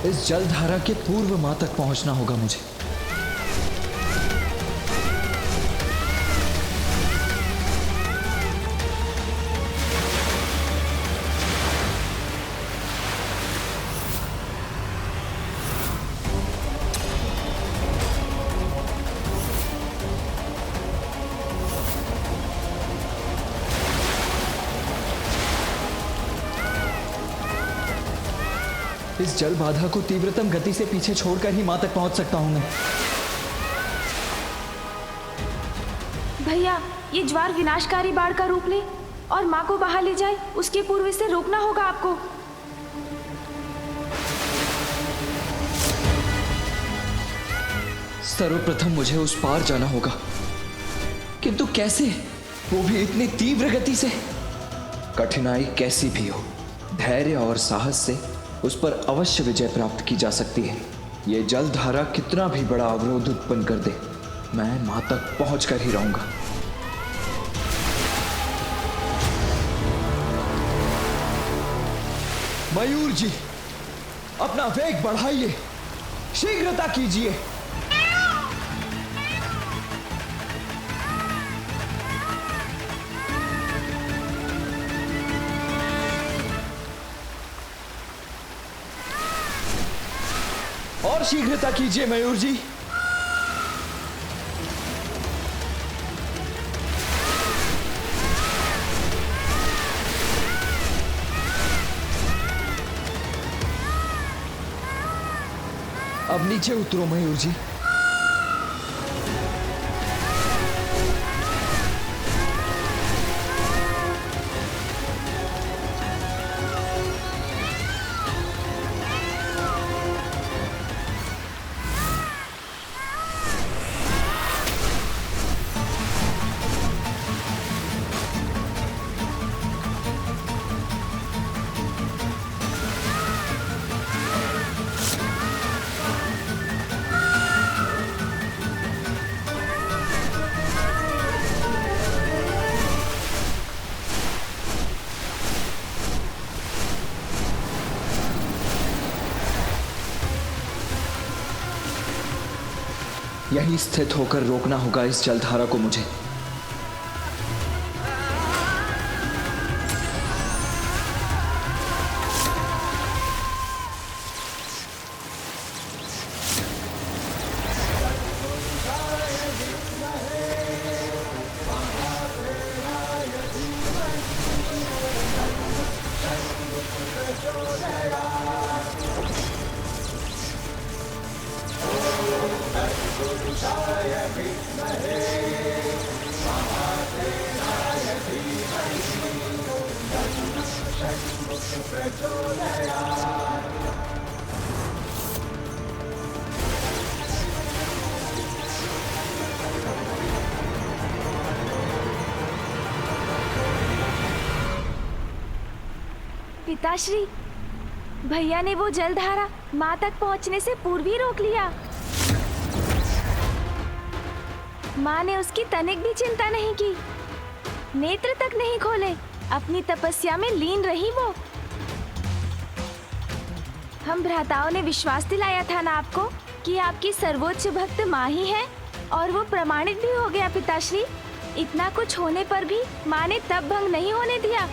इस जलधारा के पूर्व मां तक पहुंचना होगा मुझे। इस जल बाधा को तीव्रतम गति से पीछे छोड़कर ही मां तक पहुंच सकता हूं मैं। भैया, ये ज्वार विनाशकारी बाढ़ का रूप ले और माँ को बहा ले जाए, उसके पूर्व इसे रोकना होगा आपको। सर्वप्रथम मुझे उस पार जाना होगा, किंतु कैसे? वो भी इतनी तीव्र गति से। कठिनाई कैसी भी हो, धैर्य और साहस से उस पर अवश्य विजय प्राप्त की जा सकती है। ये जलधारा कितना भी बड़ा अवरोध उत्पन्न कर दे, मैं मां तक पहुंचकर ही रहूंगा। मयूर जी, अपना वेग बढ़ाइए, शीघ्रता कीजिए। और शीघ्रता कीजिए मयूर जी। अब नीचे उतरो मयूर जी। यहीं स्थित होकर रोकना होगा इस जलधारा को मुझे। पिताश्री, भैया ने वो जलधारा माँ तक पहुँचने से पूर्व ही रोक लिया। माँ ने उसकी तनिक भी चिंता नहीं की, नेत्र तक नहीं खोले, अपनी तपस्या में लीन रही वो। हम भ्राताओं ने विश्वास दिलाया था ना आपको कि आपकी सर्वोच्च भक्त माँ ही है, और वो प्रमाणित भी हो गया पिताश्री। इतना कुछ होने पर भी माँ ने तप भंग नहीं होने दिया।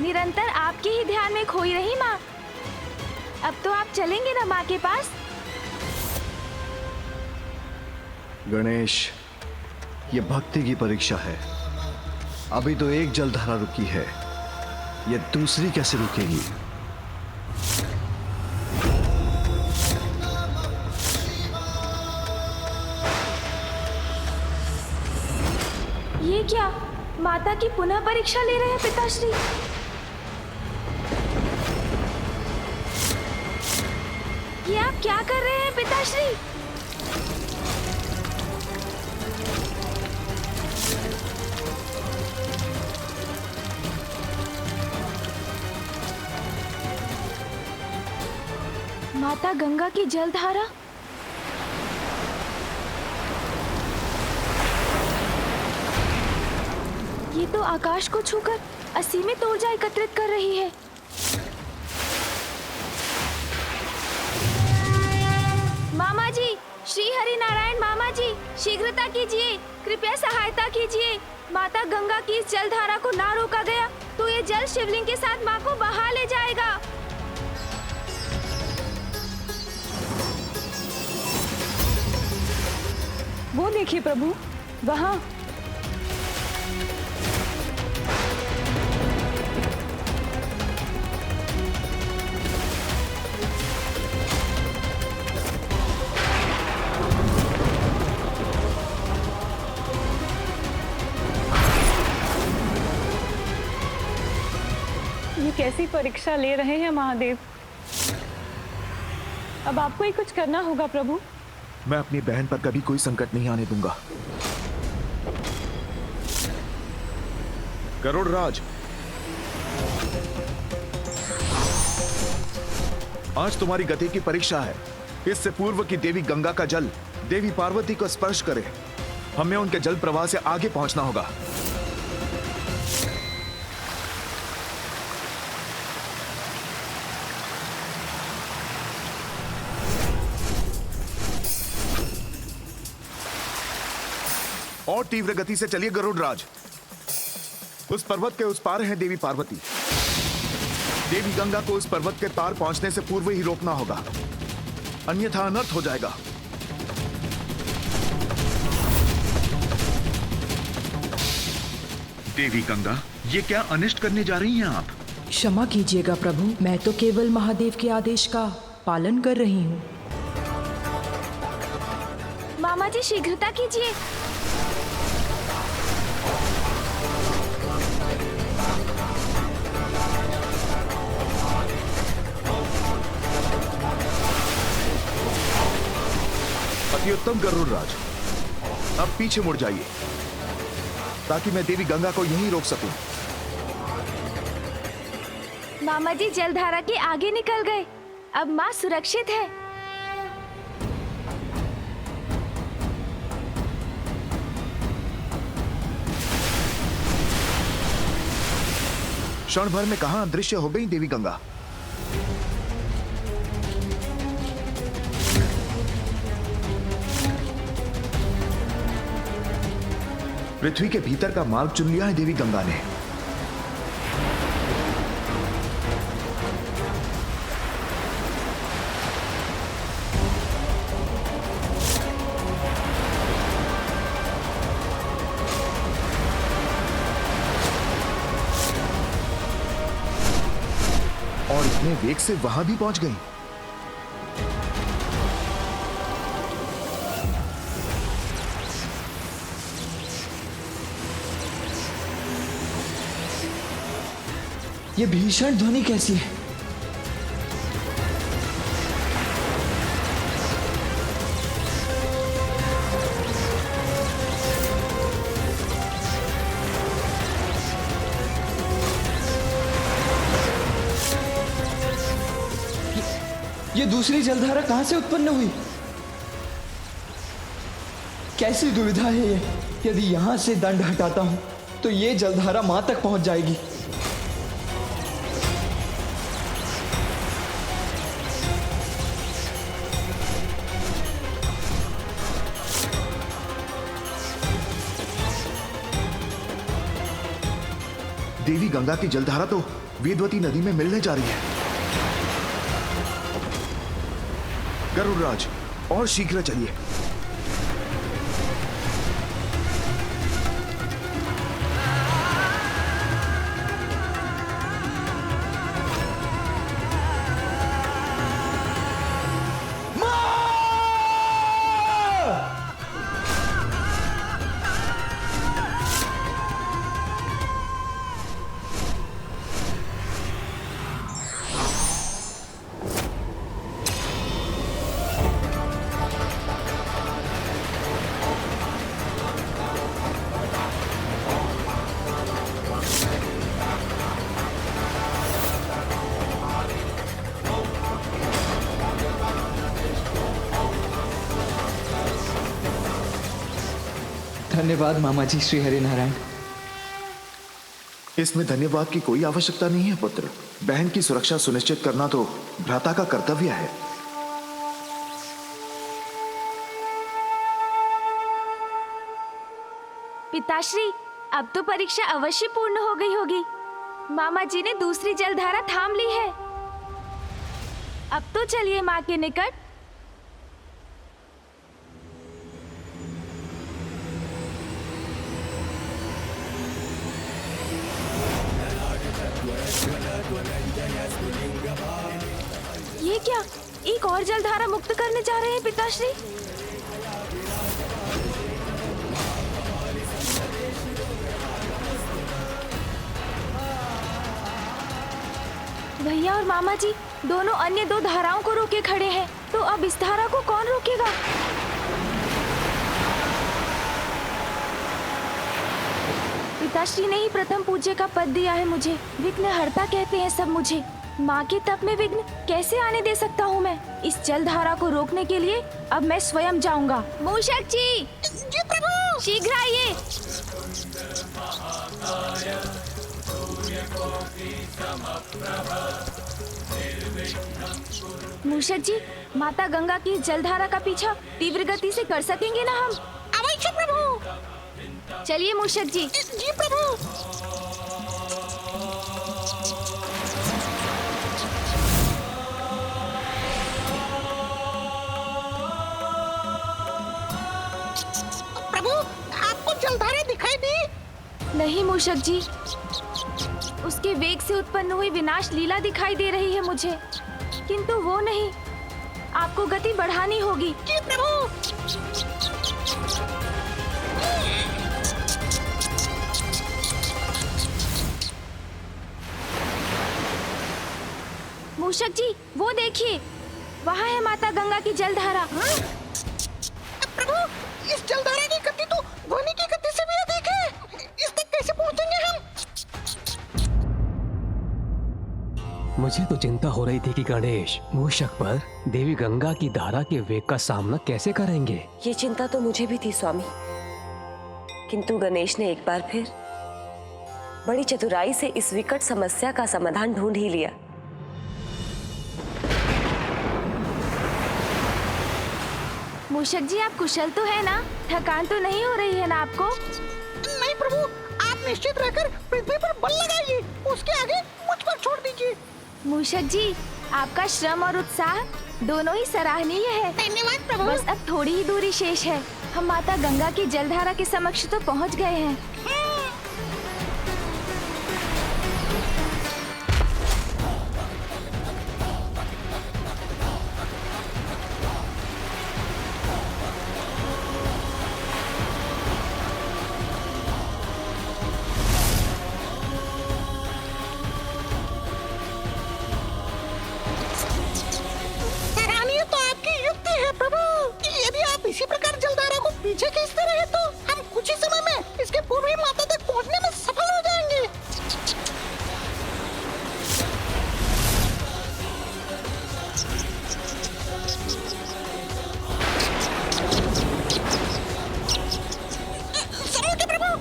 निरंतर आपके ही ध्यान में खोई रही माँ। अब तो आप चलेंगे ना माँ के पास? गणेश, ये भक्ति की परीक्षा है। अभी तो एक जलधारा रुकी है, ये दूसरी कैसे रुकेगी? ये क्या, माता की पुनः परीक्षा ले रहे हैं पिताश्री? ये आप क्या कर रहे हैं पिताश्री? माता गंगा की जलधारा। ये तो आकाश को छूकर असीमित ऊर्जा एकत्रित कर रही है। मामा जी, श्री हरि नारायण मामा जी, शीघ्रता कीजिए, कृपया सहायता कीजिए। माता गंगा की इस जलधारा को ना रोका गया तो ये जल शिवलिंग के साथ माँ को बहा ले जाएगा। वो देखिए प्रभु, वहाँ। ये कैसी परीक्षा ले रहे हैं महादेव। अब आपको ही कुछ करना होगा प्रभु। मैं अपनी बहन पर कभी कोई संकट नहीं आने दूंगा। गरुड़ राज, आज तुम्हारी गति की परीक्षा है। इससे पूर्व की देवी गंगा का जल देवी पार्वती को स्पर्श करे, हमें उनके जल प्रवाह से आगे पहुंचना होगा। और तीव्र गति से चलिए गरुड़ राज। उस पर्वत के उस पार है देवी पार्वती। देवी गंगा को उस पर्वत के पार पहुंचने से पूर्व ही रोकना होगा, अन्यथा अनर्थ हो जाएगा। देवी गंगा, ये क्या अनिष्ट करने जा रही हैं आप? क्षमा कीजिएगा प्रभु, मैं तो केवल महादेव के आदेश का पालन कर रही हूँ। मामा जी शीघ्रता कीजिए। अति उत्तम गरुड़ राज, अब पीछे मुड़ जाइए ताकि मैं देवी गंगा को यहीं रोक सकूं। मामा जी जलधारा के आगे निकल गए, अब माँ सुरक्षित है। क्षण भर में कहां अदृश्य हो गई देवी गंगा। पृथ्वी के भीतर का मार्ग चुन लिया है देवी गंगा ने। और इतने वेग से वहां भी पहुंच गई। ये भीषण ध्वनि कैसी है? ये दूसरी जलधारा कहां से उत्पन्न हुई? कैसी दुविधा है ये? यदि यहां से दंड हटाता हूं तो ये जलधारा मां तक पहुंच जाएगी। देवी गंगा की जलधारा तो वेदवती नदी में मिलने जा रही है। गरुड़ राज, और शीघ्र चलिए। धन्यवाद मामा जी श्री हरि नारायण। इसमें धन्यवाद की कोई आवश्यकता नहीं है पुत्र। बहन की सुरक्षा सुनिश्चित करना तो भ्राता का कर्तव्य है। पिताश्री, अब तो परीक्षा अवश्य पूर्ण हो गई होगी। मामा जी ने दूसरी जलधारा थाम ली है। अब तो चलिए माँ के निकट। ये क्या, एक और जलधारा मुक्त करने जा रहे हैं पिताश्री? भैया और मामा जी दोनों अन्य दो धाराओं को रोके खड़े हैं, तो अब इस धारा को कौन रोकेगा? पिताश्री ने ही प्रथम पूज्य का पद दिया है मुझे। विघ्नहर्ता कहते हैं सब मुझे। माँ के तप में विघ्न कैसे आने दे सकता हूँ मैं? इस जलधारा को रोकने के लिए अब मैं स्वयं जाऊंगा। मूषक जी प्रभु, शीघ्र आइए। मूषक जी, माता गंगा की जलधारा का पीछा तीव्र गति से कर सकेंगे ना हम? अवश्य प्रभु। चलिए मूषक जी। जी प्रभु। प्रभु, आपको जलधारा दिखाई दी? नहीं मूषक जी, उसके वेग से उत्पन्न हुई विनाश लीला दिखाई दे रही है मुझे, किंतु वो नहीं। आपको गति बढ़ानी होगी। जी प्रभु। मूषक जी, वो देखिए, वहाँ है माता गंगा की जलधारा। प्रभु, इस जलधारा की गति तो ध्वनि की गति से भी अधिक है। इस तक कैसे पहुँचेंगे हम? मुझे तो चिंता हो रही थी कि गणेश मूषक पर देवी गंगा की धारा के वेग का सामना कैसे करेंगे। ये चिंता तो मुझे भी थी स्वामी, किंतु गणेश ने एक बार फिर बड़ी चतुराई से इस विकट समस्या का समाधान ढूंढ ही लिया। मूषक जी, आप कुशल तो है ना? थकान तो नहीं हो रही है ना आपको? नहीं प्रभु, आप निश्चित रहकर पृथ्वी पर बल लगाइए। उसके आगे मुझ पर छोड़ दीजिए। मूषक जी, आपका श्रम और उत्साह दोनों ही सराहनीय है। धन्यवाद प्रभु। बस अब थोड़ी ही दूरी शेष है। हम माता गंगा की जलधारा के समक्ष तो पहुंच गए हैं। सराहनीय तो आपकी युक्ति है प्रभु। यदि आप इसी प्रकार जलधारा को पीछे खींचते रहे तो हम कुछ ही समय में इसके पूर्वी माता तक पहुंचने में सफल हो जाएंगे। समझ गए प्रभु।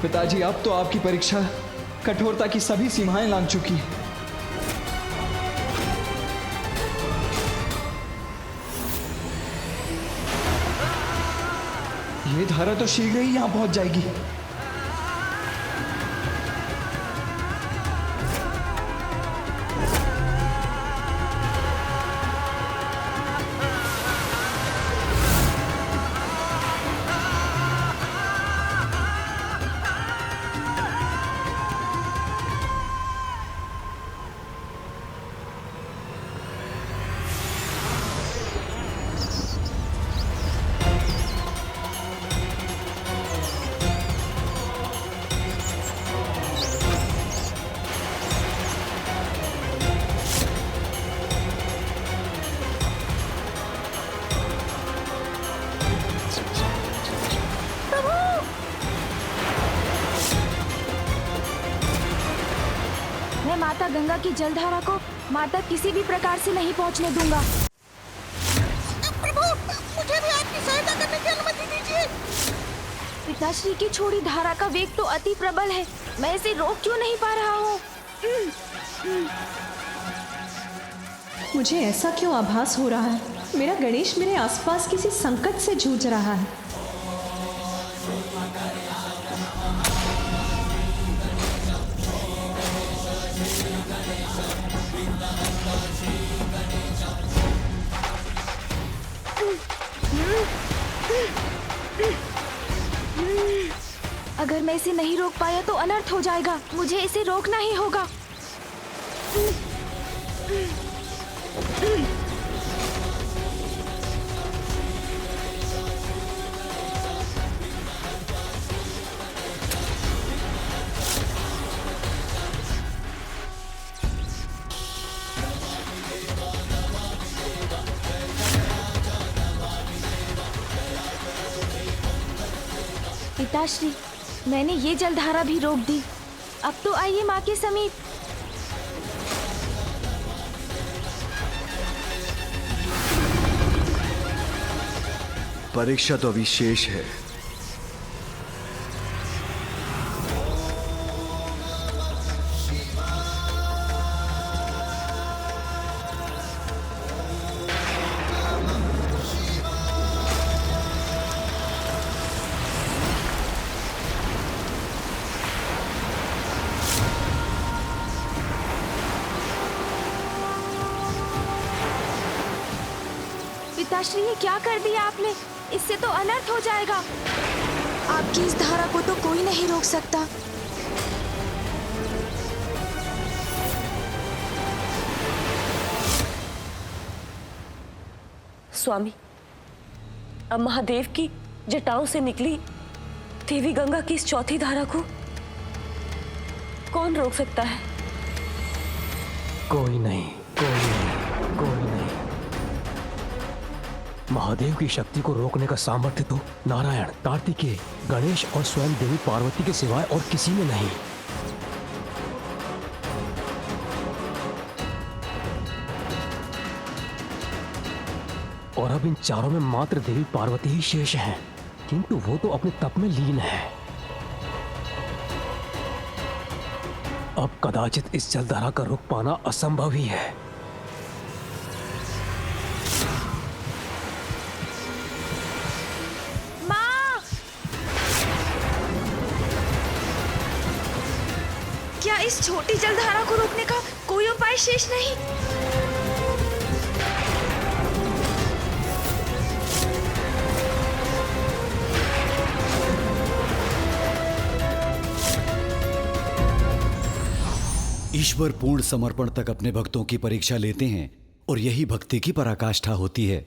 पिताजी, अब तो आपकी परीक्षा कठोरता की सभी सीमाएं लांघ चुकी है। ये धारा तो शीघ्र ही यहां पहुंच जाएगी। माता गंगा की जलधारा को माता किसी भी प्रकार से नहीं पहुंचने दूंगा। प्रभु, मुझे भी आपकी सहायता करने की अनुमति दीजिए। पिताश्री की छोड़ी धारा का वेग तो अति प्रबल है, मैं इसे रोक क्यों नहीं पा रहा हूँ? मुझे ऐसा क्यों आभास हो रहा है? मेरा गणेश मेरे आसपास किसी संकट से जूझ रहा है। अगर मैं इसे नहीं रोक पाया तो अनर्थ हो जाएगा। मुझे इसे रोकना ही होगा। पिताश्री, मैंने ये जलधारा भी रोक दी। अब तो आइए माँ के समीप। परीक्षा तो अभी शेष है। पिताश्री, ये क्या कर दिया आपने? इससे तो अनर्थ हो जाएगा। आपकी इस धारा को तो कोई नहीं रोक सकता। स्वामी, अब महादेव की जटाओं से निकली देवी गंगा की इस चौथी धारा को कौन रोक सकता है? कोई नहीं, कोई नहीं, कोई नहीं। महादेव की शक्ति को रोकने का सामर्थ्य तो नारायण, कार्तिकेय, गणेश और स्वयं देवी पार्वती के सिवाय और किसी में नहीं। और अब इन चारों में मात्र देवी पार्वती ही शेष हैं, किंतु वो तो अपने तप में लीन है। अब कदाचित इस जलधारा का रोक पाना असंभव ही है। क्या इस छोटी जलधारा को रोकने का कोई उपाय शेष नहीं? ईश्वर पूर्ण समर्पण तक अपने भक्तों की परीक्षा लेते हैं और यही भक्ति की पराकाष्ठा होती है।